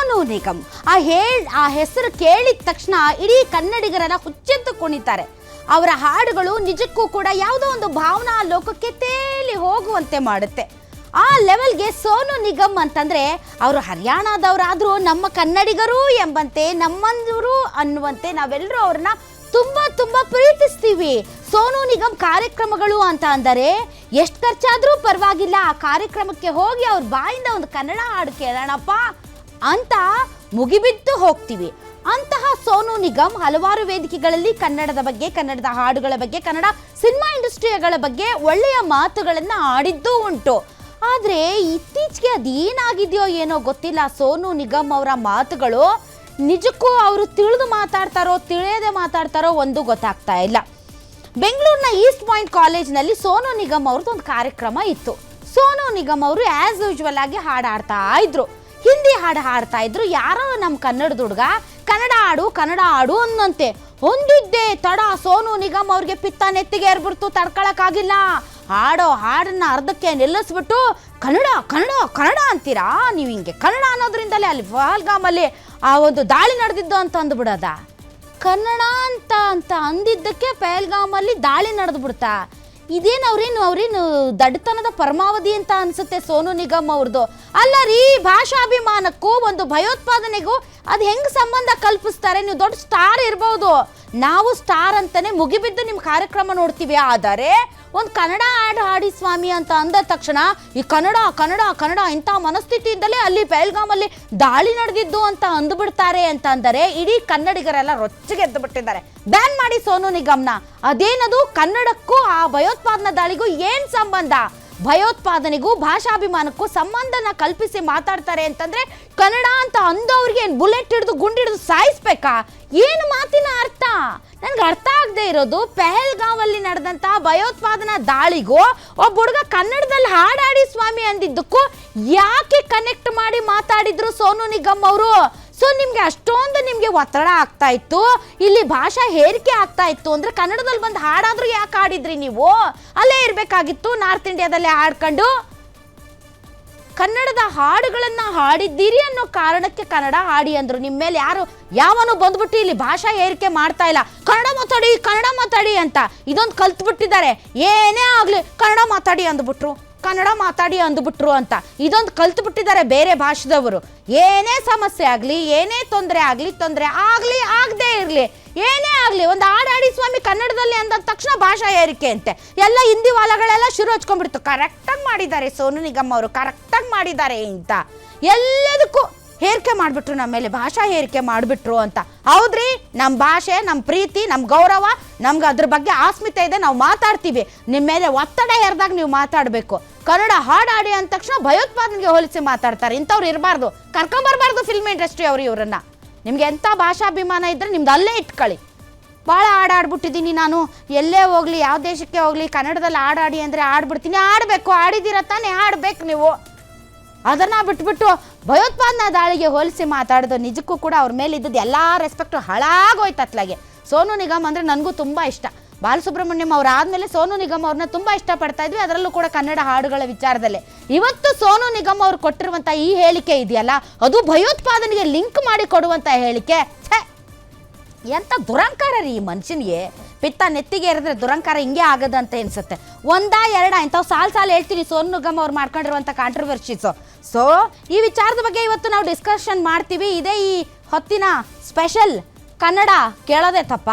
ಸೋನು ನಿಗಮ್. ಆ ಹೆಸರು ಕೇಳಿದ ತಕ್ಷಣ ಇಡೀ ಕನ್ನಡಿಗರೆಲ್ಲ ಹುಚ್ಚೆದ್ದು ಕುಣಿತಾರೆ. ಅವರ ಹಾಡುಗಳು ನಿಜಕ್ಕೂ ಕೂಡ ಯಾವುದೋ ಒಂದು ಭಾವನಾ ಲೋಕಕ್ಕೆ ತೇಲಿ ಹೋಗುವಂತೆ ಮಾಡುತ್ತೆ. ಆ ಲೆವೆಲ್ಗೆ ಸೋನು ನಿಗಮ್ ಅಂತಂದ್ರೆ ಅವರು ಹರಿಯಾಣದವರಾದರೂ ನಮ್ಮ ಕನ್ನಡಿಗರು ಎಂಬಂತೆ, ನಮ್ಮಂದರು ಅನ್ನುವಂತೆ ನಾವೆಲ್ಲರೂ ಅವ್ರನ್ನ ತುಂಬಾ ತುಂಬಾ ಪ್ರೀತಿಸ್ತೀವಿ. ಸೋನು ನಿಗಮ್ ಕಾರ್ಯಕ್ರಮಗಳು ಅಂತ ಅಂದರೆ ಎಷ್ಟು ಖರ್ಚಾದ್ರೂ ಪರವಾಗಿಲ್ಲ, ಆ ಕಾರ್ಯಕ್ರಮಕ್ಕೆ ಹೋಗಿ ಅವ್ರ ಬಾಯಿಂದ ಒಂದು ಕನ್ನಡ ಹಾಡು ಕೇಳೋಣಪ್ಪ ಅಂತ ಮುಗಿಬಿದ್ದು ಹೋಗ್ತೀವಿ. ಅಂತಹ ಸೋನು ನಿಗಮ್ ಹಲವಾರು ವೇದಿಕೆಗಳಲ್ಲಿ ಕನ್ನಡದ ಬಗ್ಗೆ, ಕನ್ನಡದ ಹಾಡುಗಳ ಬಗ್ಗೆ, ಕನ್ನಡ ಸಿನಿಮಾ ಇಂಡಸ್ಟ್ರಿಗಳ ಬಗ್ಗೆ ಒಳ್ಳೆಯ ಮಾತುಗಳನ್ನು ಆಡಿದ್ದೂ ಉಂಟು. ಆದರೆ ಇತ್ತೀಚೆಗೆ ಅದೇನಾಗಿದೆಯೋ ಏನೋ ಗೊತ್ತಿಲ್ಲ, ಸೋನು ನಿಗಮ್ ಅವರ ಮಾತುಗಳು ನಿಜಕ್ಕೂ ಅವರು ತಿಳಿದು ಮಾತಾಡ್ತಾರೋ ತಿಳಿಯದೆ ಮಾತಾಡ್ತಾರೋ ಒಂದು ಗೊತ್ತಾಗ್ತಾ ಇಲ್ಲ. ಬೆಂಗಳೂರಿನ ಈಸ್ಟ್ ಪಾಯಿಂಟ್ ಕಾಲೇಜ್ನಲ್ಲಿ ಸೋನು ನಿಗಮ್ ಅವ್ರದ್ದು ಒಂದು ಕಾರ್ಯಕ್ರಮ ಇತ್ತು. ಸೋನು ನಿಗಮ್ ಅವರು ಆ್ಯಸ್ ಯೂಶ್ವಲ್ ಆಗಿ ಹಾಡ್ತಾ ಇದ್ರು, ಹಿಂದಿ ಹಾಡು ಹಾಡ್ತಾ ಇದ್ರು. ಯಾರೋ ನಮ್ಮ ಕನ್ನಡದ ಹುಡುಗ ಕನ್ನಡ ಹಾಡು ಅನ್ನಂತೆ ಹೊಂದಿದ್ದೆ ತಡ ಸೋನು ನಿಗಮ್ ಅವ್ರಿಗೆ ಪಿತ್ತ ನೆತ್ತಿಗೆ ಏರ್ಬಿಡ್ತು, ತಡ್ಕೊಳಕ್ಕಾಗಿಲ್ಲ. ಹಾಡೋ ಹಾಡನ್ನ ಅರ್ಧಕ್ಕೆ ನಿಲ್ಲಿಸ್ಬಿಟ್ಟು ಕನ್ನಡ ಕನ್ನಡ ಕನ್ನಡ ಅಂತೀರಾ ನೀವು, ಹಿಂಗೆ ಕನ್ನಡ ಅನ್ನೋದ್ರಿಂದಲೇ ಅಲ್ಲಿ ಪಹಲ್ಗಾಮಲ್ಲಿ ಆ ಒಂದು ದಾಳಿ ನಡೆದಿದ್ದು ಅಂತ ಅಂದ್ಬಿಡೋದ. ಕನ್ನಡ ಅಂತ ಅಂದಿದ್ದಕ್ಕೆ ಪಹಲ್ಗಾಮಲ್ಲಿ ದಾಳಿ ನಡೆದು ಬಿಡ್ತಾ. ಇದೇನು ಅವ್ರೇನು ದಡ್ಡತನದ ಪರಮಾವಧಿ ಅಂತ ಅನ್ಸುತ್ತೆ ಸೋನು ನಿಗಮ್ ಅವ್ರದ್ದು. ಅಲ್ಲ ರೀ, ಭಾಷಾಭಿಮಾನಕ್ಕೂ ಒಂದು ಭಯೋತ್ಪಾದನೆಗೂ ಅದು ಹೆಂಗೆ ಸಂಬಂಧ ಕಲ್ಪಿಸ್ತಾರೆ? ನೀವು ದೊಡ್ಡ ಸ್ಟಾರ್ ಇರ್ಬೋದು, ನಾವು ಸ್ಟಾರ್ ಅಂತಾನೆ ಮುಗಿಬಿದ್ದು ನಿಮ್ಮ ಕಾರ್ಯಕ್ರಮ ನೋಡ್ತೀವಿ. ಆದರೆ ಒಂದು ಕನ್ನಡ ಹಾಡು ಹಾಡಿ ಸ್ವಾಮಿ ಅಂತ ಅಂದ ತಕ್ಷಣ ಈ ಕನ್ನಡ ಕನ್ನಡ ಕನ್ನಡ ಇಂಥ ಮನಸ್ಥಿತಿಯಿಂದಲೇ ಅಲ್ಲಿ ಪಹಲ್ಗಾಮಲ್ಲಿ ದಾಳಿ ನಡೆದಿದ್ದು ಅಂತ ಅಂದುಬಿಡ್ತಾರೆ ಅಂತ ಅಂದರೆ ಇಡೀ ಕನ್ನಡಿಗರೆಲ್ಲ ರೊಚ್ಚಿಗೆ ಎದ್ದು ಬಿಟ್ಟಿದ್ದಾರೆ. ಬ್ಯಾನ್ ಮಾಡಿ ಸೋನು ನಿಗಮ್ನ. ಅದೇನದು ಕನ್ನಡಕ್ಕೂ ಆ ಭಯೋತ್ಪಾದನಾ ದಾಳಿಗೂ ಏನು ಸಂಬಂಧ? ಭಯೋತ್ಪಾದನೆಗೂ ಭಾಷಾಭಿಮಾನಕ್ಕೂ ಸಂಬಂಧನ ಕಲ್ಪಿಸಿ ಮಾತಾಡ್ತಾರೆ ಅಂತಂದ್ರೆ ಕನ್ನಡ ಅಂತ ಅಂದವ್ರಿಗೆ ಏನು ಬುಲೆಟ್ ಹಿಡಿದು ಗುಂಡಿಡಿದು ಸಾಯಿಸ್ಬೇಕಾ? ಏನು ಮಾತಿನ ಅರ್ಥ ನನ್ಗೆ ಅರ್ಥ ಆಗದೆ ಇರೋದು. ಪಹಲ್ಗಾಮಲ್ಲಿ ನಡೆದಂತ ಭಯೋತ್ಪಾದನಾ ದಾಳಿಗೂ ಒಬ್ಬ ಹುಡುಗ ಕನ್ನಡದಲ್ಲಿ ಹಾಡಾಡಿ ಸ್ವಾಮಿ ಅಂದಿದ್ದಕ್ಕೂ ಯಾಕೆ ಕನೆಕ್ಟ್ ಮಾಡಿ ಮಾತಾಡಿದ್ರು ಸೋನು ನಿಗಮ್ ಅವರು? ಸೊ ನಿಮ್ಗೆ ಅಷ್ಟೊಂದು ನಿಮ್ಗೆ ಒತ್ತಡ ಆಗ್ತಾ ಇತ್ತು, ಇಲ್ಲಿ ಭಾಷಾ ಹೇರಿಕೆ ಆಗ್ತಾ ಇತ್ತು ಅಂದ್ರೆ ಕನ್ನಡದಲ್ಲಿ ಬಂದು ಹಾಡಾದ್ರೂ ಯಾಕೆ ಹಾಡಿದ್ರಿ ನೀವು? ಅಲ್ಲೇ ಇರ್ಬೇಕಾಗಿತ್ತು ನಾರ್ತ್ ಇಂಡಿಯಾದಲ್ಲೇ ಹಾಡ್ಕೊಂಡು. ಕನ್ನಡದ ಹಾಡುಗಳನ್ನ ಹಾಡಿದ್ದೀರಿ ಅನ್ನೋ ಕಾರಣಕ್ಕೆ ಕನ್ನಡ ಹಾಡಿ ಅಂದ್ರು. ನಿಮ್ಮ ಮೇಲೆ ಯಾವನು ಬಂದ್ಬಿಟ್ಟು ಇಲ್ಲಿ ಭಾಷಾ ಏರಿಕೆ ಮಾಡ್ತಾ ಇಲ್ಲ, ಕನ್ನಡ ಮಾತಾಡಿ ಅಂತ ಇದೊಂದು ಕಲ್ತ್ಬಿಟ್ಟಿದ್ದಾರೆ. ಏನೇ ಆಗ್ಲಿ ಕನ್ನಡ ಮಾತಾಡಿ ಅಂದ್ಬಿಟ್ರು ಅಂತ ಇದೊಂದು ಕಲ್ತು ಬಿಟ್ಟಿದ್ದಾರೆ ಬೇರೆ ಭಾಷೆದವರು. ಏನೇ ಸಮಸ್ಯೆ ಆಗಲಿ, ಏನೇ ತೊಂದರೆ ಆಗದೇ ಇರಲಿ, ಏನೇ ಆಗಲಿ ಒಂದು ಹಾಡಾಡಿ ಸ್ವಾಮಿ ಕನ್ನಡದಲ್ಲಿ ಅಂದ ತಕ್ಷಣ ಭಾಷಾ ಏರಿಕೆ ಅಂತೆ. ಎಲ್ಲ ಹಿಂದಿ ವಾಲಗಳೆಲ್ಲ ಶುರು ಹಚ್ಕೊಂಡ್ಬಿಡ್ತು. ಕರೆಕ್ಟಾಗಿ ಮಾಡಿದ್ದಾರೆ ಸೋನು ನಿಗಮ್ ಅವರು, ಕರೆಕ್ಟಾಗಿ ಮಾಡಿದ್ದಾರೆ ಅಂತ. ಎಲ್ಲದಕ್ಕೂ ಹೇರಿಕೆ ಮಾಡಿಬಿಟ್ರು, ನಮ್ಮ ಮೇಲೆ ಭಾಷಾ ಹೇರಿಕೆ ಮಾಡಿಬಿಟ್ರು ಅಂತ. ಹೌದ್ರಿ, ನಮ್ಮ ಭಾಷೆ, ನಮ್ಮ ಪ್ರೀತಿ, ನಮ್ಮ ಗೌರವ, ನಮ್ಗೆ ಅದ್ರ ಬಗ್ಗೆ ಆಸ್ಮಿತೆ ಇದೆ, ನಾವು ಮಾತಾಡ್ತೀವಿ. ನಿಮ್ಮ ಮೇಲೆ ಒತ್ತಡ ಹೇರಿದಾಗ ನೀವು ಮಾತಾಡಬೇಕು. ಕನ್ನಡ ಹಾಡಾಡಿ ಅಂದ ತಕ್ಷಣ ಭಯೋತ್ಪಾದನೆಗೆ ಹೋಲಿಸಿ ಮಾತಾಡ್ತಾರೆ. ಇಂಥವ್ರು ಇರಬಾರ್ದು, ಕರ್ಕೊಂಬರ್ಬಾರ್ದು ಫಿಲ್ಮ್ ಇಂಡಸ್ಟ್ರಿ ಅವರು ಇವ್ರನ್ನ. ನಿಮ್ಗೆ ಎಂಥ ಭಾಷಾಭಿಮಾನ ಇದ್ರೆ ನಿಮ್ದು ಅಲ್ಲೇ ಇಟ್ಕೊಳ್ಳಿ. ಭಾಳ ಹಾಡಾಡ್ಬಿಟ್ಟಿದ್ದೀನಿ ನಾನು, ಎಲ್ಲೇ ಹೋಗ್ಲಿ, ಯಾವ ದೇಶಕ್ಕೆ ಹೋಗ್ಲಿ, ಕನ್ನಡದಲ್ಲಿ ಹಾಡಾಡಿ ಅಂದರೆ ಆಡ್ಬಿಡ್ತೀನಿ. ಆಡಬೇಕು, ಆಡಿದ್ದೀರ ತಾನೇ, ಆಡ್ಬೇಕು ನೀವು. ಅದನ್ನ ಬಿಟ್ಬಿಟ್ಟು ಭಯೋತ್ಪಾದನಾ ದಾಳಿಗೆ ಹೋಲಿಸಿ ಮಾತಾಡೋದು ನಿಜಕ್ಕೂ ಕೂಡ ಅವ್ರ ಮೇಲೆ ಇದ್ದದ್ದು ಎಲ್ಲ ರೆಸ್ಪೆಕ್ಟು ಹಾಳಾಗೋಯ್ತು ಅತ್ಲಾಗೆ. ಸೋನು ನಿಗಮ್ ಅಂದರೆ ನನಗೂ ತುಂಬ ಇಷ್ಟ. ಬಾಲಸುಬ್ರಹ್ಮಣ್ಯಂ ಅವ್ರು ಆದಮೇಲೆ ಸೋನು ನಿಗಮ್ ಅವ್ರನ್ನ ತುಂಬ ಇಷ್ಟಪಡ್ತಾ ಇದ್ವಿ, ಅದರಲ್ಲೂ ಕೂಡ ಕನ್ನಡ ಹಾಡುಗಳ ವಿಚಾರದಲ್ಲೇ. ಇವತ್ತು ಸೋನು ನಿಗಮ್ ಅವ್ರು ಕೊಟ್ಟಿರುವಂಥ ಈ ಹೇಳಿಕೆ ಇದೆಯಲ್ಲ, ಅದು ಭಯೋತ್ಪಾದನೆಗೆ ಲಿಂಕ್ ಮಾಡಿ ಕೊಡುವಂಥ ಹೇಳಿಕೆ. ಎಂಥ ದುರಂಕಾರ ರೀ ಈ ಮನುಷ್ಯನಿಗೆ. ಪಿತ್ತ ನೆತ್ತಿಗೆ ಏರಿದ್ರೆ ದುರಂಕಾರ ಹಿಂಗೆ ಆಗೋದಂತ ಅನ್ಸುತ್ತೆ. ಎರಡ ಇಂಥವು ಸಾಲು ಹೇಳ್ತೀನಿ ಸೋನು ನಿಗಮ್ ಅವ್ರು ಮಾಡ್ಕೊಂಡಿರುವಂಥ ಕಾಂಟ್ರವರ್ಷೀಸು. ಸೊ ಈ ವಿಚಾರದ ಬಗ್ಗೆ ಇವತ್ತು ನಾವು ಡಿಸ್ಕಷನ್ ಮಾಡ್ತೀವಿ. ಇದೇ ಈ ಹೊತ್ತಿನ ಸ್ಪೆಷಲ್. ಕನ್ನಡ ಕೇಳೋದೇ ತಪ್ಪ?